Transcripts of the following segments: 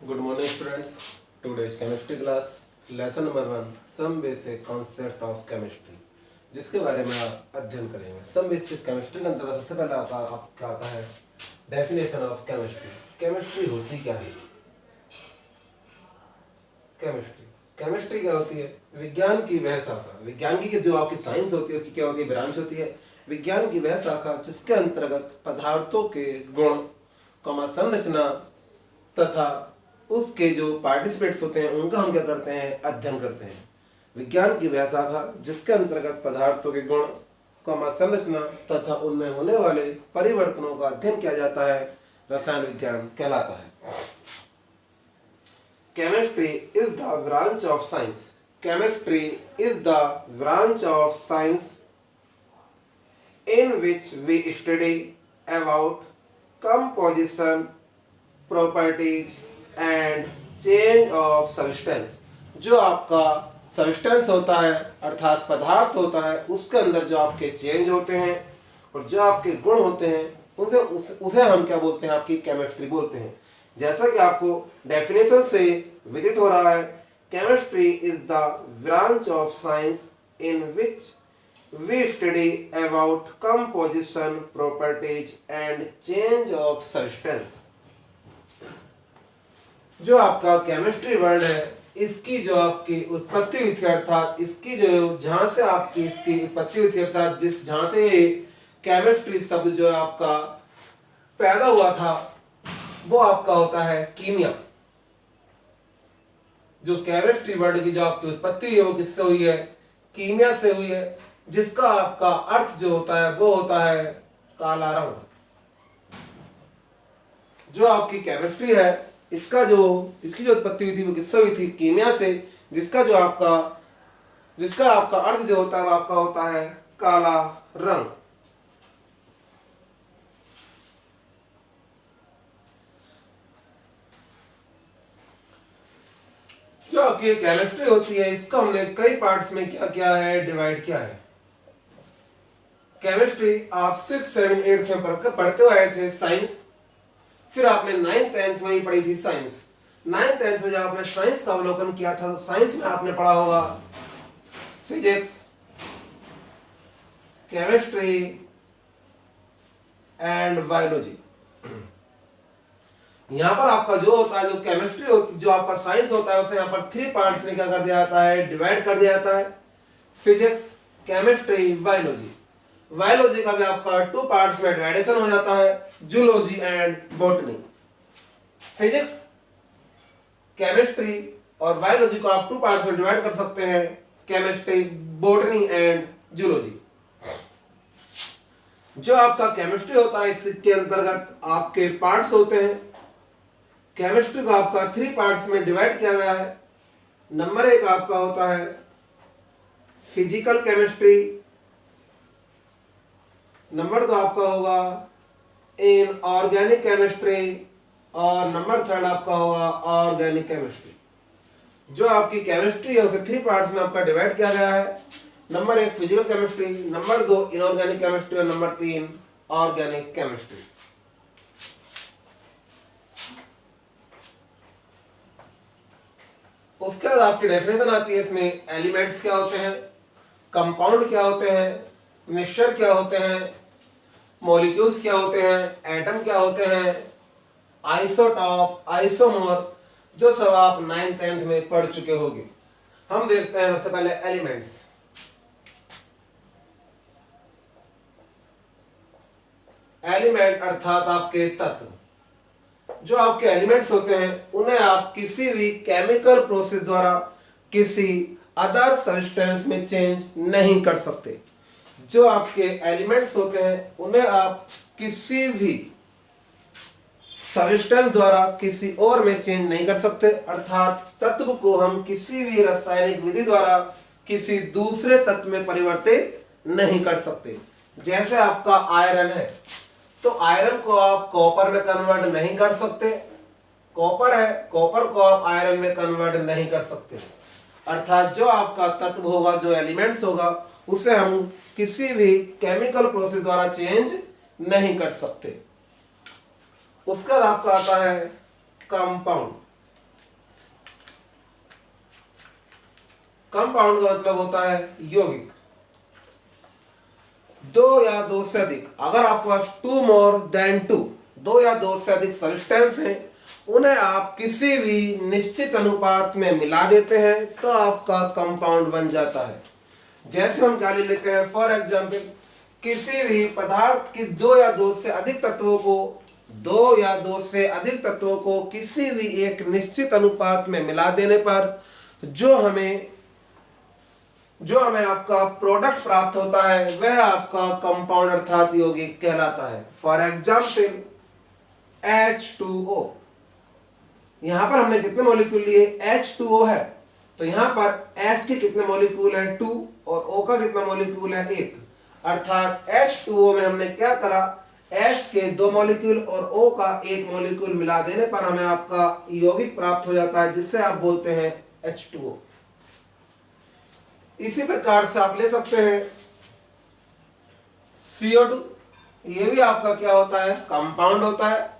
Good morning students. Today's chemistry class lesson number 1 some basic concept of chemistry जिसके बारे में आप अध्ययन करेंगे। some basic chemistry के अंतर्गत सबसे पहले आपका आता है definition of chemistry। chemistry होती क्या है? chemistry क्या होती है? विज्ञान की वह शाखा, विज्ञान की जो आपकी साइंस होती है उसकी क्या होती है? ब्रांच होती है। विज्ञान की वह शाखा जिसके अंतर्गत पदार्थों के गुण, संरचना तथा उसके जो पार्टिसिपेट्स होते हैं उनका हम क्या करते हैं? अध्ययन करते हैं। विज्ञान की वह शाखा जिसके अंतर्गत पदार्थों के गुण, संरचना तथा उनमें होने वाले परिवर्तनों का अध्ययन किया जाता है, रसायन विज्ञान कहलाता है। Chemistry is the branch of science. Chemistry is the branch of science in which we study about composition, properties and change of substance। जो आपका सब्सटेंस होता है अर्थात पदार्थ होता है उसके अंदर जो आपके चेंज होते हैं और जो आपके गुण होते हैं उसे हम क्या बोलते हैं? आपकी केमिस्ट्री बोलते हैं। जैसा कि आपको डेफिनेशन से विदित हो रहा है, chemistry is the branch of science in which we study about composition, properties and change of substance। जो आपका केमिस्ट्री वर्ड है इसकी जो आपकी उत्पत्ति हुई थी अर्थात इसकी जो जहाँ से आपकी इसकी उत्पत्ति हुई थी अर्थात जहाँ से केमिस्ट्री शब्द जो आपका पैदा हुआ था वो आपका होता है कीमिया। जो केमिस्ट्री वर्ड की जो आपकी उत्पत्ति है वो किससे हुई है? कीमिया से हुई है, जिसका आपका अर्थ जो होता है वो होता है काला रंग। जो आपकी केमिस्ट्री है इसकी जो उत्पत्ति हुई थी वो किससे हुई थी? कीमिया से, जिसका आपका अर्थ जो होता है वो आपका होता है काला रंग। जो आपकी केमिस्ट्री होती है इसका हमने कई पार्ट्स में क्या किया है? डिवाइड किया है। केमिस्ट्री आप 6, 7, 8 में पढ़ते हुए आए थे साइंस, फिर आपने 9th 10th में ही पढ़ी थी साइंस। 9th 10th में जब आपने साइंस का अवलोकन किया था तो साइंस में आपने पढ़ा होगा फिजिक्स, केमिस्ट्री एंड बायोलॉजी। यहाँ पर आपका जो होता है जो केमिस्ट्री होती जो आपका साइंस होता है उसे यहाँ पर 3 पार्ट्स में क्या कर दिया जाता है? डिवाइड कर दिया जाता है। Physics, chemistry, biology. बायोलॉजी का भी आपका 2 पार्ट्स में डिवाइडेशन हो जाता है, zoology and botany. Physics, chemistry और बायोलॉजी को आप 2 पार्ट्स में डिवाइड कर सकते हैं, केमिस्ट्री, बॉटनी एंड जूलॉजी। जो आपका केमिस्ट्री होता है इसके अंतर्गत आपके पार्ट्स होते हैं। केमिस्ट्री को आपका 3 पार्ट्स में डिवाइड किया गया है। नंबर 1 आपका होता है फिजिकल केमिस्ट्री, नंबर 2 आपका होगा इन ऑर्गेनिक केमिस्ट्री और नंबर 3 आपका होगा ऑर्गेनिक केमिस्ट्री। जो आपकी केमिस्ट्री है उसे 3 पार्ट्स में आपका डिवाइड किया गया है। Number 1 physical chemistry, number 2 inorganic chemistry और नंबर 3 ऑर्गेनिक केमिस्ट्री। उसके बाद आपकी डेफिनेशन आती है, इसमें एलिमेंट्स क्या होते हैं, कंपाउंड क्या होते हैं, मिक्सचर क्या होते हैं, मॉलिक्यूल्स क्या होते हैं, एटम क्या होते हैं, आइसोटॉप, आइसोमर, जो सब आप 9th 10th में पढ़ चुके होंगे। हम देखते हैं सबसे पहले एलिमेंट्स। एलिमेंट अर्थात आपके तत्व। जो आपके एलिमेंट्स होते हैं उन्हें आप किसी भी केमिकल प्रोसेस द्वारा किसी अदर सब्सटेंस में चेंज नहीं कर सकते। जो आपके एलिमेंट्स होते हैं उन्हें आप किसी भी सब्सटेंस द्वारा किसी और में चेंज नहीं कर सकते, अर्थात तत्व को हम किसी भी रासायनिक विधि द्वारा किसी दूसरे तत्व में परिवर्तित नहीं कर सकते। जैसे आपका आयरन है तो आयरन को आप कॉपर में कन्वर्ट नहीं कर सकते, कॉपर है, कॉपर को आप आयरन में कन्वर्ट नहीं कर सकते। अर्थात जो आपका तत्व होगा, जो एलिमेंट्स होगा, उसे हम किसी भी केमिकल प्रोसेस द्वारा चेंज नहीं कर सकते। उसका आपका आता है कंपाउंड। कंपाउंड का मतलब होता है यौगिक। दो या दो से अधिक, अगर आपके पास टू मोर देन टू, दो या दो से अधिक सब्सटेंस हैं, उन्हें आप किसी भी निश्चित अनुपात में मिला देते हैं तो आपका कंपाउंड बन जाता है। जैसे हम क्या ले लेते हैं, फॉर एग्जाम्पल किसी भी पदार्थ की दो या दो से अधिक तत्वों को किसी भी एक निश्चित अनुपात में मिला देने पर जो हमें आपका प्रोडक्ट प्राप्त होता है वह आपका कंपाउंड अर्थात यौगिक कहलाता है। फॉर एग्जाम्पल H2O, यहां पर हमने कितने मॉलिक्यूल लिए, H2O है, तो यहां पर H के कितने मॉलिक्यूल है 2 और O का कितना मॉलिक्यूल है 1, अर्थात H2O में हमने क्या करा, H के 2 मॉलिक्यूल और O का 1 मॉलिक्यूल मिला देने पर हमें आपका यौगिक प्राप्त हो जाता है जिससे आप बोलते हैं H2O। इसी प्रकार से आप ले सकते हैं CO2, ये भी आपका क्या होता है, कंपाउंड होता है।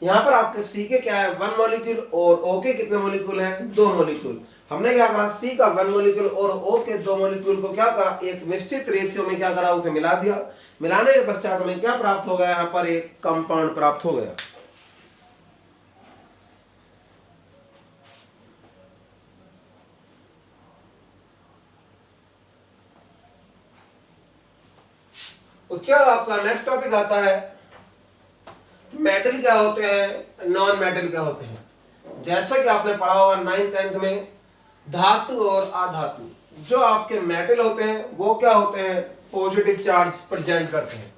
यहां पर आपके C के क्या है 1 मॉलिक्यूल और O के कितने मॉलिक्यूल हैं 2 मॉलिक्यूल। हमने क्या करा, C का 1 मॉलिक्यूल और O के 2 मॉलिक्यूल को क्या करा, एक निश्चित रेशियो में क्या करा, उसे मिला दिया। मिलाने के पश्चात हमें क्या प्राप्त हो गया, यहाँ पर एक कंपाउंड प्राप्त हो गया। उसके बाद आपका नेक्स्ट टॉपिक आता है मेटल क्या होते हैं, नॉन मेटल क्या होते हैं। जैसा कि आपने पढ़ा होगा 9th 10th में, धातु और अधातु। जो आपके मेटल होते हैं वो क्या होते हैं, पॉजिटिव चार्ज प्रेजेंट करते हैं।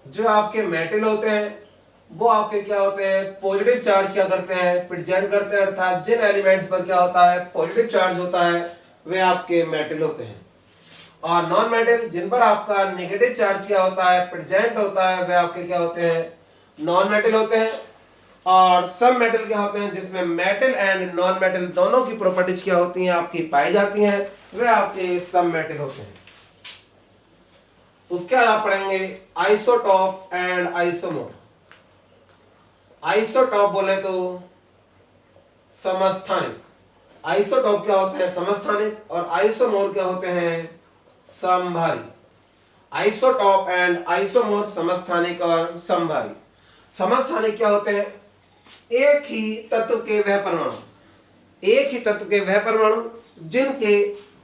जो आपके मेटल होते हैं वो आपके क्या होते हैं, पॉजिटिव चार्ज क्या करते हैं, प्रेजेंट करते हैं, अर्थात जिन एलिमेंट्स पर क्या होता है पॉजिटिव चार्ज होता है वे आपके मेटल होते हैं। और नॉन मेटल जिन पर आपका नेगेटिव चार्ज क्या होता है, प्रेजेंट होता है, वे आपके क्या होते हैं, नॉन मेटल होते हैं। और सब मेटल क्या होते हैं, जिसमें मेटल एंड नॉन मेटल दोनों की प्रॉपर्टीज क्या होती हैं आपकी पाई जाती हैं, वे आपके सब मेटल होते हैं। उसके बाद आप पढ़ेंगे आइसोटॉप एंड आइसोमर। आइसोटॉप बोले तो समस्थानिक, आइसोटॉप क्या होते हैं समस्थानिक, और आइसोमर क्या होते हैं समभारी। आइसोटॉप एंड आइसोमर समस्थानिक और समभारी। समस्थानिक क्या होते हैं, एक ही तत्व के वह परमाणु जिनके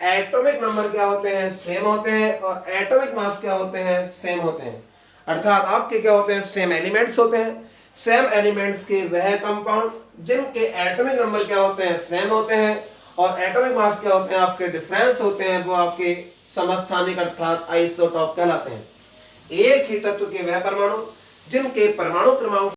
एटॉमिक नंबर क्या होते हैं सेम होते हैं और एटॉमिक मास क्या होते हैं सेम होते हैं, अर्थात आपके क्या होते हैं सेम एलिमेंट्स होते हैं। सेम एलिमेंट्स के वह कंपाउंड जिनके एटॉमिक नंबर क्या होते हैं सेम होते हैं और एटॉमिक मास क्या होते हैं आपके डिफरेंस होते हैं, वो आपके समस्थानिक अर्थात आइसोटॉप कहलाते हैं। एक ही तत्व के वह परमाणु जिनके परमाणु क्रमांक